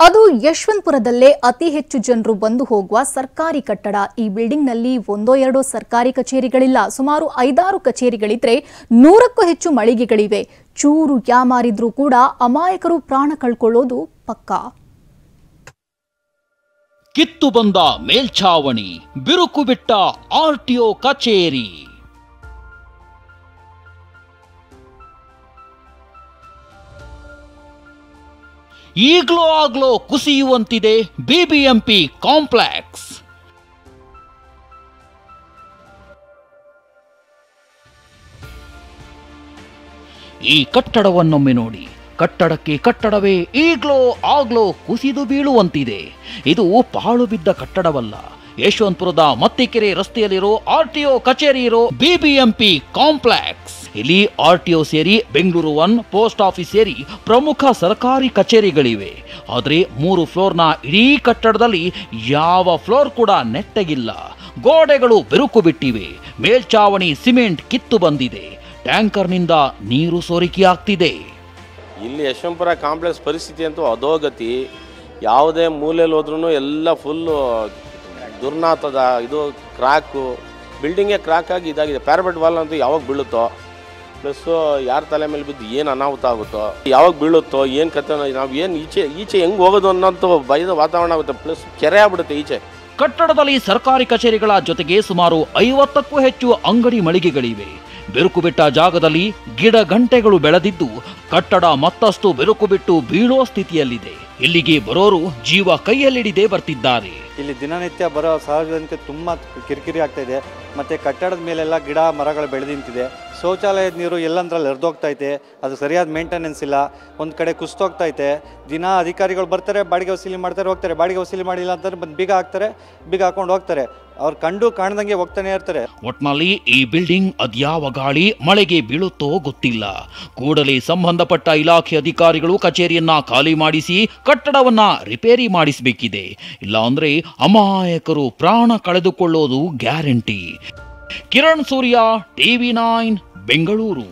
ಅದು ಯಶವಂತಪುರದಲ್ಲೇ ಅತಿ ಹೆಚ್ಚು ಜನರು ಬಂದು ಹೋಗುವ ಸರ್ಕಾರಿ ಕಟ್ಟಡ. ಈ ಬಿಲ್ಡಿಂಗ್ನಲ್ಲಿ ಒಂದೋ ಎರಡೋ ಸರ್ಕಾರಿ ಕಚೇರಿಗಳಿಲ್ಲ, ಸುಮಾರು 5-6 ಕಚೇರಿಗಳಿದ್ರೆ 100ಕ್ಕೂ ಹೆಚ್ಚು ಮಳಿಗೆಗಳಿವೆ. ಚೂರು ಯಾಮಾರಿದ್ರೂ ಕೂಡ ಅಮಾಯಕರು ಪ್ರಾಣ ಕಳ್ಕೊಳ್ಳೋದು ಪಕ್ಕಾ. ಕಿತ್ತು ಬಂದ ಮೇಲ್ಛಾವಣಿ, ಬಿರುಕು ಬಿಟ್ಟ ಆರ್ಟಿಒ ಕಚೇರಿ. ಈಗ್ಲೋ ಆಗ್ಲೋ ಕುಸಿಯುವಂತಿದೆ ಬಿಬಿಎಂಪಿ ಕಾಂಪ್ಲೆಕ್ಸ್. ಈ ಕಟ್ಟಡವನ್ನೊಮ್ಮೆ ನೋಡಿ. ಕಟ್ಟಡಕ್ಕೆ ಕಟ್ಟಡವೇ ಈಗ್ಲೋ ಆಗ್ಲೋ ಕುಸಿದು ಬೀಳುವಂತಿದೆ. ಇದು ಪಾಳು ಬಿದ್ದ ಕಟ್ಟಡವಲ್ಲ, ಯಶವಂತಪುರದ ಮತ್ತಿಕೆರೆ ರಸ್ತೆಯಲ್ಲಿರೋ ಆರ್ಟಿಒ ಕಚೇರಿ ಇರೋ ಬಿಬಿಎಂಪಿ ಕಾಂಪ್ಲೆಕ್ಸ್. ಇಲ್ಲಿ ಆರ್ಟಿಒ ಸೇರಿ ಬೆಂಗಳೂರು 1 ಪೋಸ್ಟ್ ಆಫೀಸ್ ಸೇರಿ ಪ್ರಮುಖ ಸರ್ಕಾರಿ ಕಚೇರಿಗಳಿವೆ. ಆದರೆ 3 ಫ್ಲೋರ್ನ ಇಡೀ ಕಟ್ಟಡದಲ್ಲಿ ಯಾವ ಫ್ಲೋರ್ ಕೂಡ ನೆಟ್ಟಗಿಲ್ಲ. ಗೋಡೆಗಳು ಬಿರುಕು ಬಿಟ್ಟಿವೆ, ಮೇಲ್ಚಾವಣಿ ಸಿಮೆಂಟ್ ಕಿತ್ತು ಬಂದಿದೆ, ಟ್ಯಾಂಕರ್ನಿಂದ ನೀರು ಸೋರಿಕೆಯಾಗ್ತಿದೆ. ಇಲ್ಲಿ ಯಶವಂತಪುರ ಕಾಂಪ್ಲೆಕ್ಸ್ ಪರಿಸ್ಥಿತಿ ಅಂತೂ ಅಧೋಗತಿ. ಯಾವುದೇ ಮೂಲೆಯಲ್ಲಿ ಹೋದ್ರೂ ಎಲ್ಲ ಫುಲ್ಲು ದುರ್ನಾತದ, ಇದು ಕ್ರಾಕು, ಬಿಲ್ಡಿಂಗೇ ಕ್ರಾಕ್ ಆಗಿ ಇದಾಗಿದೆ. ಪ್ಯಾರಪೆಟ್ ವಾಲ್ ಅಂತೂ ಯಾವಾಗ ಬೀಳುತ್ತೋ, ಪ್ಲಸ್ಸು ಯಾರ ತಲೆ ಮೇಲೆ ಬಿದ್ದು ಏನು ಅನಾಹುತ ಆಗುತ್ತೋ, ಯಾವಾಗ ಬೀಳುತ್ತೋ, ಏನು ಕತೆ, ನಾವು ಏನು ಈಚೆ ಹೆಂಗೆ ಹೋಗೋದು ಅನ್ನೋಂಥ ಭಯದ ವಾತಾವರಣ ಆಗುತ್ತೆ. ಪ್ಲಸ್ ಕೆರೆ ಆಗ್ಬಿಡುತ್ತೆ ಈಚೆ. ಕಟ್ಟಡದಲ್ಲಿ ಸರ್ಕಾರಿ ಕಚೇರಿಗಳ ಜೊತೆಗೆ ಸುಮಾರು 50ಕ್ಕೂ ಹೆಚ್ಚು ಅಂಗಡಿ ಮಳಿಗೆಗಳಿವೆ. ಬಿರುಕು ಬಿಟ್ಟ ಜಾಗದಲ್ಲಿ ಗಿಡ ಗಂಟೆಗಳು ಬೆಳೆದಿದ್ದು ಕಟ್ಟಡ ಮತ್ತಷ್ಟು ಬಿರುಕು ಬಿಟ್ಟು ಬೀಳೋ ಸ್ಥಿತಿಯಲ್ಲಿದೆ. ಇಲ್ಲಿಗೆ ಬರೋರು ಜೀವ ಕೈಯಲ್ಲಿಡಿದೇ ಬರ್ತಿದ್ದಾರೆ. ಇಲ್ಲಿ ದಿನನಿತ್ಯ ಬರೋ ಸಾರ್ವಜನಿಕ ತುಂಬಾ ಕಿರಿಕಿರಿ ಆಗ್ತಾ ಇದೆ. ಮತ್ತೆ ಕಟ್ಟಡದ ಮೇಲೆಲ್ಲ ಗಿಡ ಮರಗಳು ಬೆಳೆದು ನಿಂತಿದೆ. ಶೌಚಾಲಯದ ನೀರು ಎಲ್ಲಂದ್ರಲ್ಲಿ ಹರಿದೋಗ್ತೈತೆ, ಅದು ಸರಿಯಾದ ಮೇಂಟೆನೆನ್ಸ್ ಇಲ್ಲ. ಒಂದು ಕಡೆ ಕುಸ್ತೋಗ್ತೈತೆ. ದಿನ ಅಧಿಕಾರಿಗಳು ಬರ್ತಾರೆ, ಬಾಡಿಗೆ ವಸೂಲಿ ಮಾಡ್ತಾರೆ, ಹೋಗ್ತಾರೆ. ಬಾಡಿಗೆ ವಸೂಲಿ ಮಾಡಿಲ್ಲ ಅಂತಂದ್ರೆ ಬಂದು ಬೀಗ ಹಾಕ್ತಾರೆ, ಬೀಗ ಹಾಕೊಂಡು ಹೋಗ್ತಾರೆ. ಅವ್ರು ಕಂಡು ಕಾಣ್ದಂಗೆ ಹೋಗ್ತಾನೆ ಇರ್ತಾರೆ. ಒಟ್ನಲ್ಲಿ ಈ ಬಿಲ್ಡಿಂಗ್ ಅದ್ಯಾವ ಗಾಳಿ ಮಳೆಗೆ ಬೀಳುತ್ತೋ ಗೊತ್ತಿಲ್ಲ. ಕೂಡಲೇ ಸಂಬಂಧಪಟ್ಟ ಇಲಾಖೆ ಅಧಿಕಾರಿಗಳು ಕಚೇರಿಯನ್ನ ಖಾಲಿ ಮಾಡಿಸಿ ಕಟ್ಟಡವನ್ನ ರಿಪೇರಿ ಮಾಡಿಸಬೇಕಿದೆ. ಇಲ್ಲ ಅಂದ್ರೆ ಅಮಾಯಕರು ಪ್ರಾಣ ಕಳೆದುಕೊಳ್ಳೋದು ಗ್ಯಾರಂಟಿ. ಕಿರಣ್ ಸೂರ್ಯ, TV9 ಬೆಂಗಳೂರು.